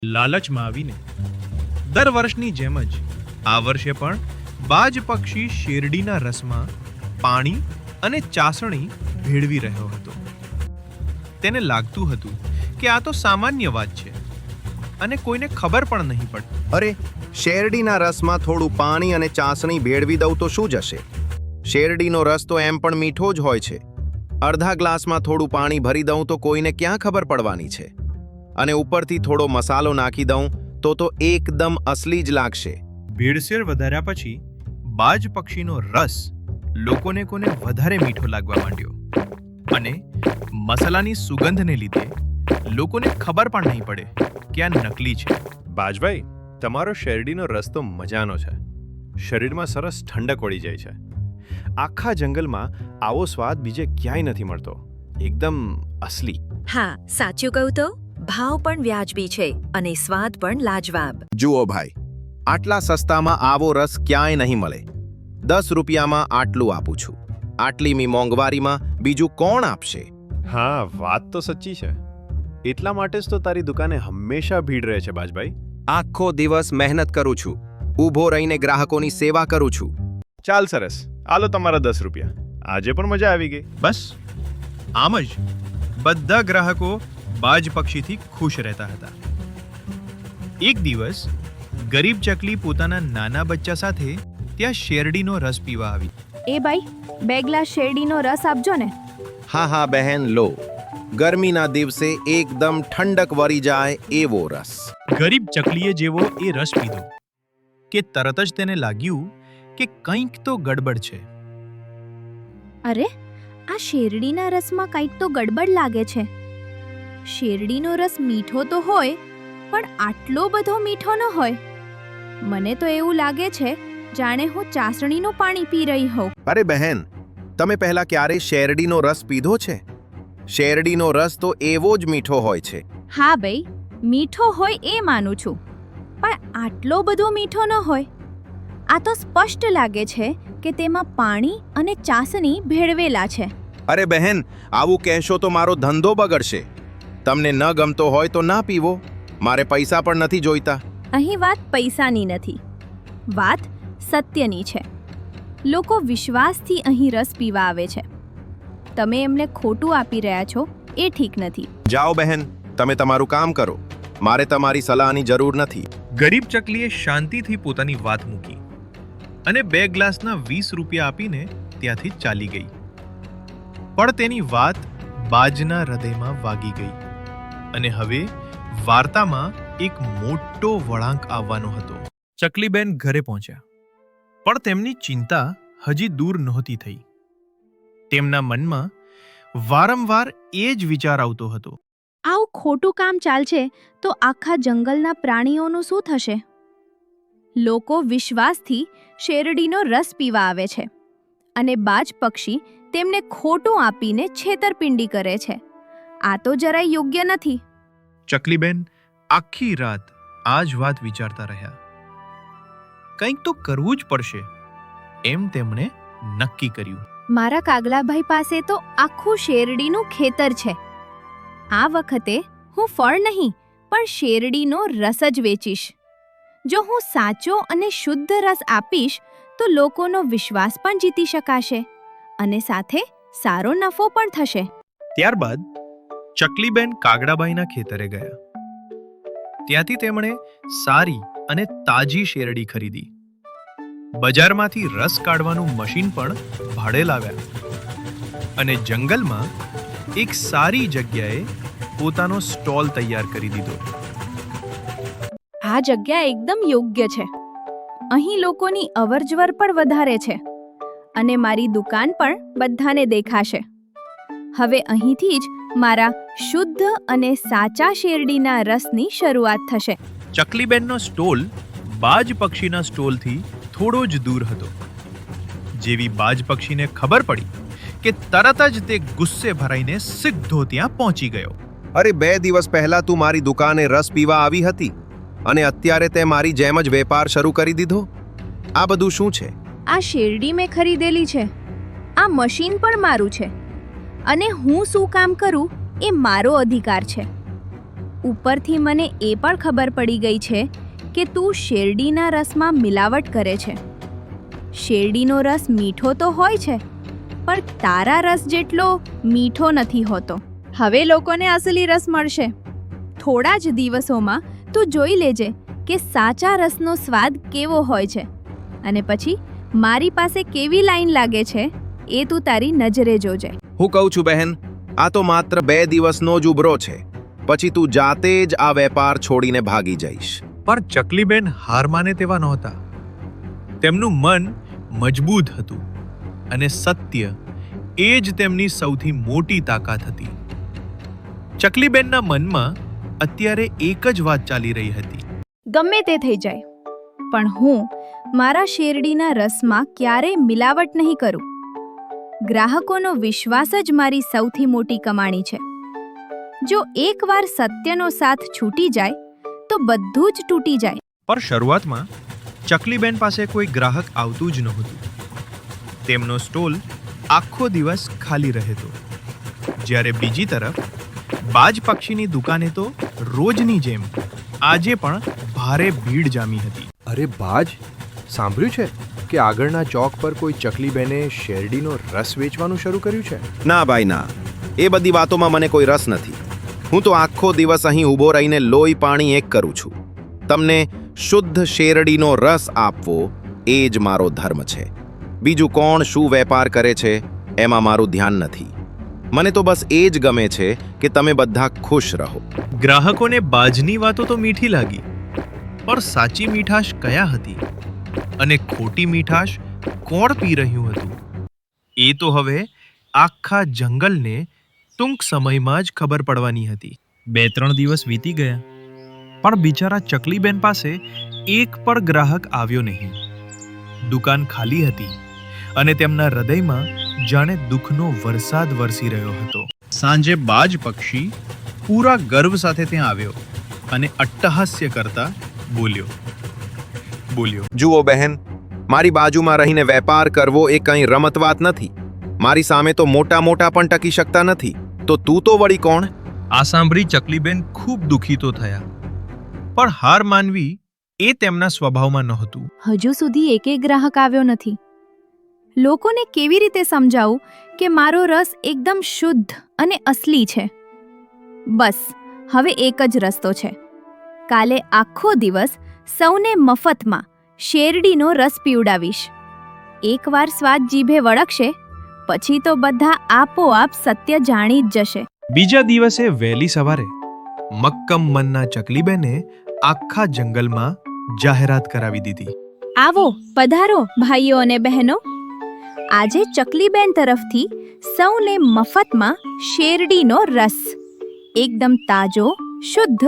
લાલચમાં આવીને દર વર્ષની જેમ જ આ વર્ષે પણ બાજ પક્ષી શેરડીના રસમાં પાણી અને ચાસણી ભેળવી રહ્યો હતો. તેને લાગતું હતું કે આ તો સામાન્ય વાત છે અને કોઈને ખબર પણ નહીં પડતી. અરે, શેરડીના રસમાં થોડું પાણી અને ચાસણી ભેળવી દઉં તો શું જશે? શેરડીનો રસ તો એમ પણ મીઠો જ હોય છે. અડધા ગ્લાસમાં થોડું પાણી ભરી દઉં તો કોઈને ક્યાં ખબર પડવાની છે? અને ઉપરથી થોડો મસાલો નાખી દઉં તો એકદમ અસલી જ લાગશે. ભેળસેળ વધાર્યા પછી બાજ પક્ષીનો રસ લોકોને વધારે મીઠો લાગવા માંડ્યો અને મસાલાની સુગંધને લીધે લોકોને ખબર પણ નહીં પડે કે આ નકલી છે. બાજભાઈ, તમારો શેરડીનો રસ તો મજાનો છે. શરીરમાં સરસ ઠંડક વળી જાય છે. આખા જંગલમાં આવો સ્વાદ બીજે ક્યાંય નથી મળતો. એકદમ અસલી. હા, સાચું કહું તો ભાવ પણ વ્યાજબી છે અને સ્વાદ પણ લાજવાબ. જુઓ ભાઈ, આટલા સસ્તામાં આવો રસ ક્યાંય નહીં મળે. 10 રૂપિયામાં આટલું આપું છું. આટલી મોંઘવારીમાં બીજું કોણ આપશે? હા, વાત તો સચ્ચી છે. એટલા માટે જ તો તારી દુકાને હંમેશા ભીડ રહે છે બાજભાઈ. આખો દિવસ મહેનત કરું છું. ઊભો રહીને ગ્રાહકોની સેવા કરું છું. ચાલ સરસ, આલો તમારા 10 રૂપિયા. આજે પણ મજા આવી ગઈ. બસ આમ જ બધા ગ્રાહકો બાજ પક્ષીથી ખુશ રહેતા હતા. એક દિવસ ગરીબ ચકલી પોતાના નાના બચ્ચા સાથે ત્યાં શેરડીનો રસ પીવા આવી. એ ભાઈ, 2 ગ્લાસ શેરડીનો રસ આપજો ને. હા હા બહેન, લો. ગરમીના દિવસે એકદમ ઠંડક વળી જાય એવો રસ. ગરીબ ચકલીએ જેવો એ રસ પીધો કે તરત જ તેને લાગ્યું કે કંઈક તો ગડબડ છે. અરે, આ શેરડીના રસમાં કંઈક તો ગડબડ લાગે છે. શેરડીનો રસ મીઠો તો હોય, પણ આટલો બધો મીઠો ન હોય. મને તો એવું લાગે છે જાણે હું ચાસણીનું પાણી પી રહી હોઉં. અરે બહેન, તમે પહેલા ક્યારે શેરડીનો રસ પીધો છે? શેરડીનો રસ તો એવો જ મીઠો હોય છે. હા ભાઈ, મીઠો હોય એ માનું છું, પણ આટલો બધો મીઠો ન હોય. આ તો સ્પષ્ટ લાગે છે કે તેમાં પાણી અને ચાસણી ભેળવેલા છે. અરે બહેન, આવું કહેશો તો મારો ધંધો બગડશે. તમને ન ગમતો હોય તો ના પીવો. મારે પૈસા પણ નથી જોઈતા. અહીં વાત પૈસાની નથી, વાત સત્યની છે. લોકો વિશ્વાસથી અહીં રસ પીવા આવે છે. તમે એમને ખોટું આપી રહ્યા છો એ ઠીક નથી. જાઓ બહેન, તમે તમારું કામ કરો. મારે તમારી સલાહની જરૂર નથી. ગરીબ ચકલીએ શાંતિથી પોતાની વાત મૂકી અને 2 ગ્લાસના 20 રૂપિયા આપીને ત્યાંથી ચાલી ગઈ. પણ તેની વાત બાજના હૃદયમાં વાગી ગઈ અને હવે વાર્તામાં એક મોટો વળાંક આવવાનો હતો. ચકલીબેન ઘરે પહોંચ્યા, પણ તેમની ચિંતા હજી દૂર નહોતી થઈ. તેમના મનમાં વારંવાર એ જ વિચાર આવતો હતો. આવું ખોટું કામ ચાલશે તો આખા જંગલના પ્રાણીઓનું શું થશે? લોકો વિશ્વાસથી શેરડીનો રસ પીવા આવે છે અને બાજ પક્ષી તેમને ખોટું આપીને છેતરપિંડી કરે છે. આ તો જરાય યોગ્ય નથી. ચકલીબેન આખી રાત આ જ વાત વિચારતા રહ્યા. કંઈક તો કરવું જ પડશે એમ તેમણે નક્કી કર્યું. મારા કાગલાભાઈ પાસે તો આખું શેરડીનું ખેતર છે. આ વખતે હું ફળ નહીં પણ શેરડીનો રસ જ વેચીશ. જો હું સાચો અને શુદ્ધ રસ આપીશ તો લોકોનો વિશ્વાસ પણ જીતી શકાશે અને સાથે સારો નફો પણ થશે. ત્યારબાદ ચકલીબેન કાગડાબાઈના ખેતરે ગયા. ત્યાંથી તેમણે સારી અને તાજી શેરડી ખરીદી. બજારમાંથી રસ કાઢવાનું મશીન પણ ભાડે લાવ્યા અને જંગલમાં એક સારી જગ્યાએ પોતાનો સ્ટોલ તૈયાર કરી દીધો. આ જગ્યા એકદમ યોગ્ય છે. અહીં લોકોની અવરજવર પણ વધારે છે અને મારી દુકાન પણ બધાને દેખાશે. હવે અહીંથી જ મારા શુદ્ધ અને સાચા શેરડીના રસની શરૂઆત થશે. ચકલીબેનનો સ્ટોલ બાજ પક્ષીના સ્ટોલથી થોડો જ દૂર હતો. જેવી બાજ પક્ષીને ખબર પડી કે તરત જ તે ગુસ્સે ભરાઈને સીધો ત્યાં પહોંચી ગયો. અરે, 2 દિવસ પહેલા તું મારી દુકાને રસ પીવા આવી હતી અને અત્યારે તે મારી જેમ જ વેપાર શરૂ કરી દીધો. આ બધું શું છે? આ શેરડી મેં ખરીદેલી છે. આ મશીન પણ મારું છે અને હું શું કામ કરું એ મારો અધિકાર છે. ઉપરથી મને એ પણ ખબર પડી ગઈ છે કે તું શેરડીના રસમાં મિલાવટ કરે છે. શેરડીનો રસ મીઠો તો હોય છે, પણ તારા રસ જેટલો મીઠો નથી હોતો. હવે લોકોને અસલી રસ મળશે. થોડા જ દિવસોમાં તું જોઈ લેજે કે સાચા રસનો સ્વાદ કેવો હોય છે, અને પછી મારી પાસે કેવી લાઈન લાગે છે એ તું તારી નજરે જોજે. હું કહું છું બહેન, આ તો માત્ર 2 દિવસનો જ ઉભરો છે. પછી તું જાતે જ આ વેપાર છોડીને ભાગી જઈશ. પણ ચકલીબેન હાર માને તેવા નહોતા. તેમનું મન મજબૂત હતું અને સત્ય એ જ તેમની સૌથી મોટી તાકાત હતી. ચકલીબેનના મનમાં અત્યારે એક જ વાત ચાલી રહી હતી. ગમે તે થઈ જાય, પણ હું મારા શેરડીના રસમાં ક્યારેય મિલાવટ નહીં કરું. ગ્રાહકોનો વિશ્વાસ જ મારી સૌથી મોટી કમાણી છે. જો એકવાર સત્યનો સાથ છૂટી જાય તો બધું જ તૂટી જાય. પણ શરૂઆતમાં ચકલીબેન પાસે કોઈ ગ્રાહક આવતું જ નહોતું. તેમનો સ્ટોલ આખો દિવસ ખાલી રહેતો, જ્યારે બીજી તરફ બાજ પક્ષીની દુકાને તો રોજની જેમ આજે પણ ભારે ભીડ જામી હતી. અરે બાજ, સાંભળ્યું છે કે આગળના ચોક પર કોઈ ચકલીબેને શેરડીનો રસ વેચવાનું શરૂ કર્યું છે? ના ભાઈ ના, એ બધી વાતોમાં મને કોઈ રસ નથી. હું તો આખો દિવસ અહીં ઊભો રહીને લોહી પાણી એક કરું છું. તમને શુદ્ધ શેરડીનો રસ આપવો એ જ મારો ધર્મ છે. બીજું કોણ શું વેપાર કરે છે એમાં મારું ધ્યાન નથી. મને તો બસ એ જ ગમે છે કે તમે બધા ખુશ રહો. ગ્રાહકોને બાજની વાતો તો મીઠી લાગી, પણ સાચી મીઠાશ કયા હતી અને ખોટી મીઠાશ કોણ પી રહ્યું હતું એ તો હવે આખા જંગલને ટૂંક સમયમાં જ ખબર પડવાની હતી. 2-3 દિવસ વીતી ગયા, પણ બિચારા ચકલીબેન પાસે એક પણ ગ્રાહક આવ્યો નહીં. દુકાન ખાલી હતી અને તેમના હૃદયમાં જાણે દુઃખનો વરસાદ વરસી રહ્યો હતો. સાંજે બાજ પક્ષી પૂરા ગર્વ સાથે ત્યાં આવ્યો અને અટ્ટહાસ્ય કરતા બોલ્યો, જુઓ બહેન, મારી બાજુમાં રહીને વેપાર કરવો એ કંઈ રમતવાત નથી. મારી સામે તો મોટા મોટા પણ ટકી શકતા નથી, તો તું તો વળી કોણ? આ સાંભળી ચકલીબેન ખૂબ દુઃખી તો થયા, પણ હાર માનવી એ તેમના સ્વભાવમાં નહોતું. હજુ સુધી એકેય ગ્રાહક આવ્યો નથી. લોકોને કેવી રીતે સમજાવું કે મારો રસ એકદમ શુદ્ધ અને અસલી છે? બસ હવે એક જ રસ્તો છે. કાલે આખો દિવસ સૌને મફતમાં શેરડીનો રસ પીવડાવીશ. એકવાર સ્વાદ જીભે વળગશે પછી તો બધા આપોઆપ સત્ય જાણી જ જશે. બીજા દિવસે વહેલી સવારે મક્કમ મનના ચકલીબેને આખા જંગલમાં જાહેરાત કરાવી દીધી. આવો, પધારો ભાઈઓ અને બહેનો. આજે ચકલીબેન તરફથી સૌને મફતમાં શેરડીનો રસ, એકદમ તાજો, શુદ્ધ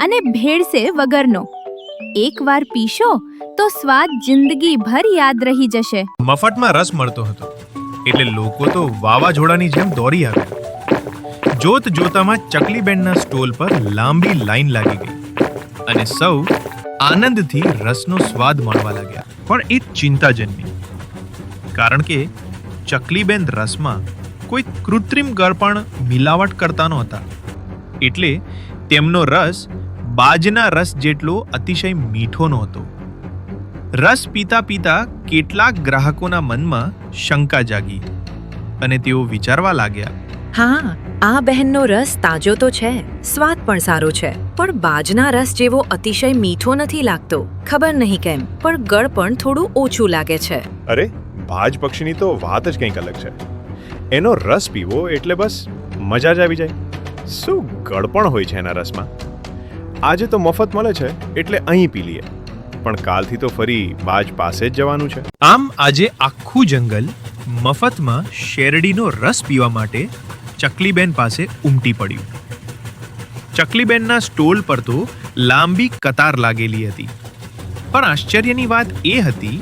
અને ભેળસેળ વગરનો. એકવાર પીશો તો સ્વાદ જિંદગીભર યાદ રહી જશે. મફતમાં રસ મળતો હતો એટલે લોકો તો વાવાઝોડાની જેમ દોડી આવ્યા. જોત જોતામાં ચકલીબેનના સ્ટોલ પર લાંબી લાઈન લાગી ગઈ અને સૌ આનંદથી રસનો સ્વાદ માણવા લાગ્યા. પણ એક ચિંતા જન્મી, કારણ કે ચકલીબેન રસમાં કોઈ કૃત્રિમ ગળપણ મિલાવટ કરતા નહોતા, એટલે તેમનો રસ બાજના રસ જેટલો અતિશય મીઠો નહોતો. રસ પીતા પીતા કેટલાક ગ્રાહકોના મનમાં શંકા જાગી અને તેઓ વિચારવા લાગ્યા, હા, આ બહેનનો રસ તાજો તો છે, સ્વાદ પણ સારો છે, પણ બાજના રસ જેવો અતિશય મીઠો નથી લાગતો. ખબર નહીં કેમ, પણ ગળ પણ થોડું ઓછું લાગે છે. અરે, બાજ પક્ષીની તો વાત જ કંઈક અલગ છે. એનો રસ પીવો એટલે બસ મજા જ આવી જાય. શું ગળપણ હોય છે એના રસમાં? આજે તો મફત મળે છે એટલે અહીં પી લઈએ, પણ કાલથી તો ફરી બાજ પાસે જ જવાનું છે. આમ આજે આખું જંગલ મફતમાં શેરડીનો રસ પીવા માટે ચકલીબેન પાસે ઉમટી પડ્યું. ચકલીબેનના સ્ટોલ પર તો લાંબી કતાર લાગેલી હતી, પણ આશ્ચર્યની વાત એ હતી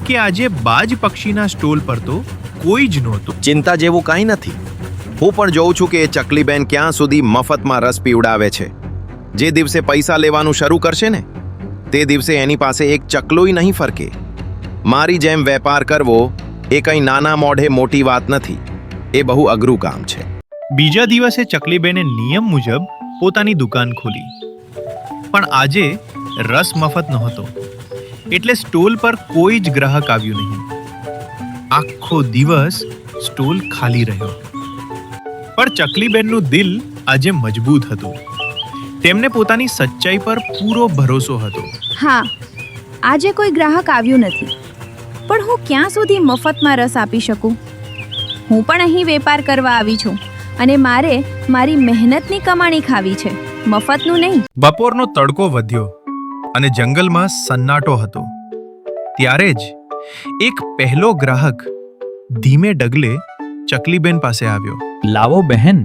કે આજે બાજ પક્ષીના સ્ટોલ પર તો કોઈ જ નહોતું. ચિંતા જેવું કાંઈ નથી. હું પણ જોઉં છું કે એ ચકલીબેન ક્યાં સુધી મફતમાં રસ પીવડાવે છે. જે દિવસે પૈસા લેવાનું શરૂ કરશે ને, તે દિવસે એની પાસે એક ચકલોય નહીં ફરકે. મારી જેમ વેપાર કરવો એ કંઈ નાના મોઢે મોટી વાત નથી, એ બહુ અઘરું કામ છે. બીજા દિવસે ચકલીબેને નિયમ મુજબ પોતાની દુકાન ખોલી. પણ આજે રસ મફત નહોતો, એટલે સ્ટોલ પર કોઈ જ ગ્રાહક આવ્યું નહીં. આખો દિવસ સ્ટોલ ખાલી રહ્યો. પણ ચકલીબેનનું દિલ આજે મજબૂત હતું. તેમને પોતાની સચ્ચાઈ પર પૂરો ભરોસો હતો. હા, આજે કોઈ ગ્રાહક આવ્યું નથી, પણ હું ક્યાં સુધી મફતમાં રસ આપી શકું? હું પણ અહીં વેપાર કરવા આવી છું અને મારે મારી મહેનતની કમાણી ખાવી છે, મફતનું નહીં. બપોરનો તડકો વધ્યો અને જંગલમાં સન્નાટો હતો. ત્યારે જ એક પહેલો ગ્રાહક ધીમે ડગલે ચકલીબેન પાસે આવ્યો. લાવો બહેન,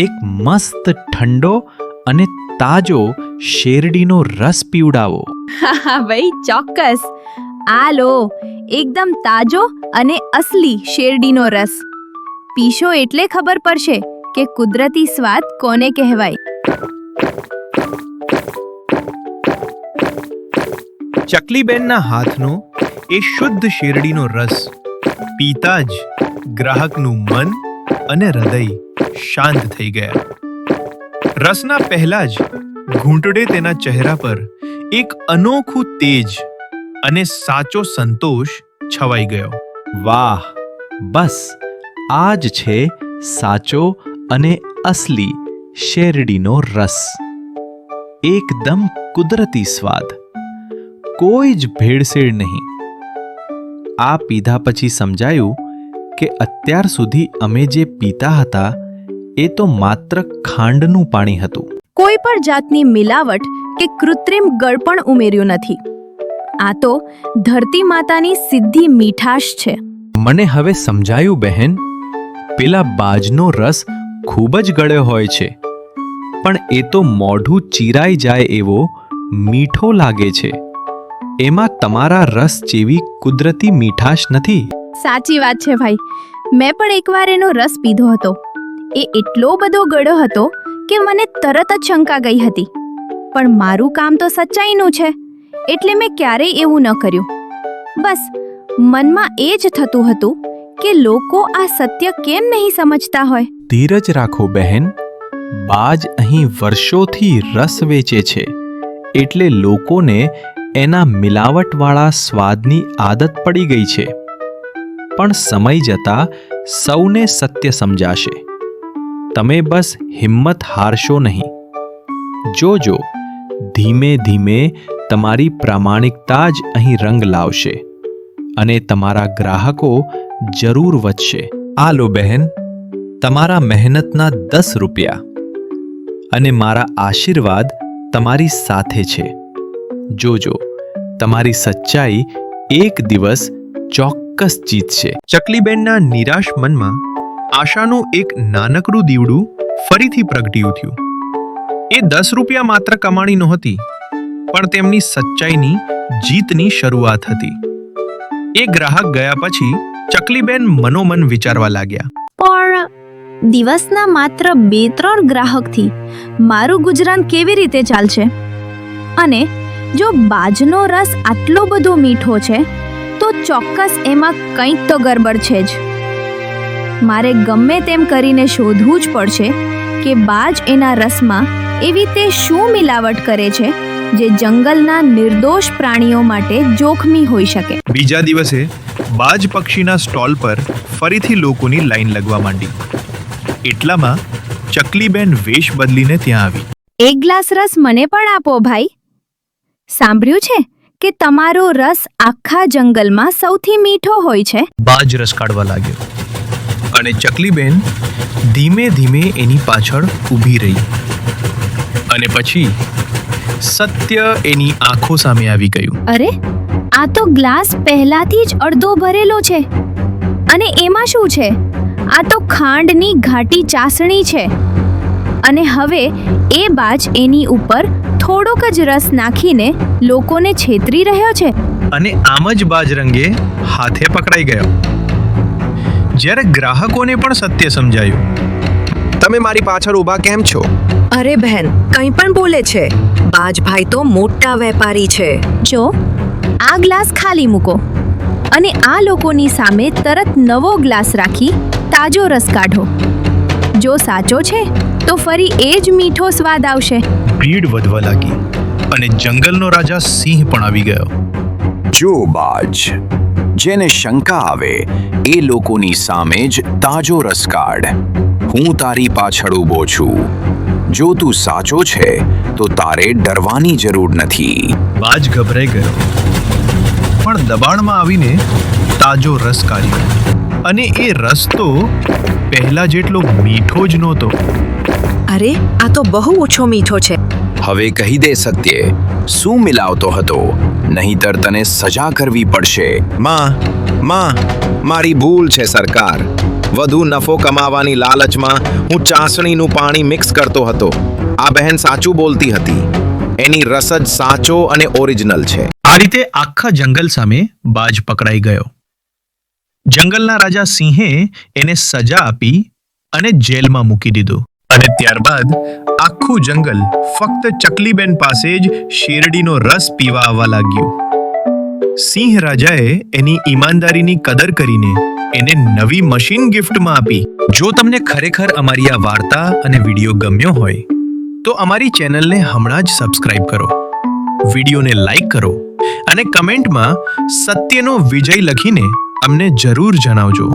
એક મસ્ત ઠંડો અને તાજો શેરડીનો રસ પીવડાવો. હા ભાઈ, ચોક્કસ. આ લો, એકદમ તાજો અને અસલી શેરડીનો રસ. પીશો એટલે ખબર પડશે કે કુદરતી સ્વાદ કોને કહેવાય. ચકલીબેનના હાથનો એ શુદ્ધ શેરડીનો રસ પીતા જ ગ્રાહકનું મન અને હૃદય શાંત થઈ ગયા. રસના પહેલા જ ઘૂંટડે તેના ચહેરા પર એક અનોખું તેજ અને સાચો સંતોષ છવાઈ ગયો. વાહ, બસ આ જ છે સાચો અને અસલી શેરડીનો રસ. એકદમ કુદરતી સ્વાદ, કોઈ જ ભેળસેળ નહીં. આ પીધા પછી સમજાયું કે અત્યાર સુધી અમે જે પીતા હતા એ તો માત્ર ખાંડનું પાણી હતું. કોઈ પણ જાતની મિલાવટ કે કૃત્રિમ ગળપણ ઉમેર્યું નથી. આ તો ધરતી માતાની સીધી મીઠાશ છે. મને હવે સમજાયું બહેન, પેલા બાજનો રસ ખૂબ જ ગળ્યો હોય છે, પણ એ તો મોઢું ચીરાઈ જાય એવો મીઠો લાગે છે. એમાં તમારા રસ જેવી કુદરતી મીઠાશ નથી. સાચી વાત છે ભાઈ. મેં પણ એકવાર એનો રસ પીધો હતો. એ એટલો બધો ગળ્યો હતો કે મને તરત જ શંકા ગઈ હતી. પણ મારું કામ તો સચ્ચાઈનું છે, એટલે મેં ક્યારેય એવું ન કર્યું. બસ મનમાં એ જ થતું હતું કે લોકો આ સત્ય કેમ નહીં સમજતા હોય. ધીરજ રાખો બહેન, બાજ અહીં વર્ષોથી રસ વેચે છે, એટલે લોકોને એના મિલાવટવાળા સ્વાદની આદત પડી ગઈ છે. પણ સમય જતાં સૌને સત્ય સમજાશે. તમે બસ હિંમત હારશો નહીં. જોજો, ધીમે ધીમે તમારી પ્રામાણિકતા જ અહીં રંગ લાવશે અને તમારા ગ્રાહકો જરૂર વધશે. આ લો બહેન, તમારા મહેનતના 10 રૂપિયા અને મારા આશીર્વાદ તમારી સાથે છે. જોજો, તમારી સચ્ચાઈ એક દિવસ ચોક્કસ જીતશે. ચકલીબેનના નિરાશ મનમાં આશાનું એક નાનકડું દીવડું ફરીથી પ્રગટી ઉઠ્યું. એ 10 રૂપિયા માત્ર કમાણી નહોતી, પણ તેમની સચ્ચાઈની જીતની શરૂઆત હતી. એ ગ્રાહક ગયા પછી ચકલીબેન મનોમન વિચારવા લાગ્યા. પણ દિવસના માત્ર 2-3 ગ્રાહકથી મારું ગુજરાન કેવી રીતે ચાલશે? અને જો બાજનો રસ આટલો બધો મીઠો છે તો ચોક્કસ એમાં કંઈક તો ગરબડ છે જ. મારે ગમે તેમ કરીને શોધવું જ પડશે કે બાજ એના રસમાં એવી તે શું મિલાવટ કરે છે જે જંગલના નિર્દોષ પ્રાણીઓ માટે જોખમી હોઈ શકે. બીજા દિવસે બાજ પક્ષીના સ્ટોલ પર ફરીથી લોકોની લાઈન લગવા માંડી. એટલામાં ચકલીબેન વેશ બદલીને ત્યાં આવી. એક ગ્લાસ રસ મને પણ આપો ભાઈ. સાંભળ્યું છે કે તમારો રસ આખા જંગલમાં સૌથી મીઠો હોય છે. બાજ રસ કાઢવા લાગ્યો અને ચકલીબેન ધીમે ધીમે એની પાછળ ઊભી રહી. અને પછી સત્ય એની આંખો સામે આવી ગયું. અરે, આ તો ગ્લાસ પહેલાથી જ અડધો ભરેલો છે. અને એમાં શું છે? આ તો ખાંડની ઘાટી ચાસણી છે. અને હવે એ બાજ એની ઉપર થોડોક જ રસ નાખીને લોકોને છેતરી રહ્યો છે. અને આમ જ બાજરંગે હાથે પકડાઈ ગયો. જ્યારે ગ્રાહકોને પણ સત્ય સમજાયું. તમે મારી પાછળ ઊભા કેમ છો? અરે બહેન, કંઈ પણ બોલે છે. બાજભાઈ તો મોટા વેપારી છે. જો, આ ગ્લાસ ખાલી મૂકો અને આ લોકોની સામે તરત નવો ગ્લાસ રાખી તાજો રસ કાઢો. જો સાચો છે તો ફરી એ જ મીઠો સ્વાદ આવશે. ભીડ વધવા લાગી અને જંગલનો રાજા સિંહ પણ આવી ગયો. જો બાજ, જેને શંકા આવે એ લોકોની સામે જ તાજો રસ કાઢ. હું તારી પાછળ ઊભો છું. જો તું સાચો છે તો તારે ડરવાની જરૂર નથી. બાજ ગભરાઈ ગયો પણ દબાણમાં આવીને તાજો રસ કાઢ્યો અને એ રસ તો પહેલા જેટલો મીઠો જ નહોતો. અરે આ તો બહુ ઓછો મીઠો છે. હવે કહી દે સત્ય, શું મિલાવતો હતો? નહીંતર તને સજા કરવી પડશે. માં, મારી ભૂલ છે સરકાર. વધુ નફો કમાવાની લાલચમાં હું ચાસણીનું પાણી મિક્સ કરતો હતો. આ બહેન સાચું બોલતી હતી. એની રસ જ સાચો અને ઓરિજિનલ છે. આ રીતે આખા જંગલ સામે બાજ પકડાઈ ગયો. જંગલના રાજા સિંહે એને સજા આપી અને જેલમાં મૂકી દીધો. અને ત્યારબાદ આખું જંગલ ફક્ત ચકલીબેન પાસે જ શેરડીનો રસ પીવા આવવા લાગ્યું. સિંહ રાજાએ એની ઈમાનદારીની કદર કરીને એને નવી મશીન ગિફ્ટમાં આપી. જો તમને ખરેખર અમારી આ વાર્તા અને વિડીયો ગમ્યો હોય તો અમારી ચેનલને હમણાં જ સબસ્ક્રાઇબ કરો, વિડીયોને લાઈક કરો અને કમેન્ટમાં સત્યનો વિજય લખીને અમને જરૂર જણાવજો.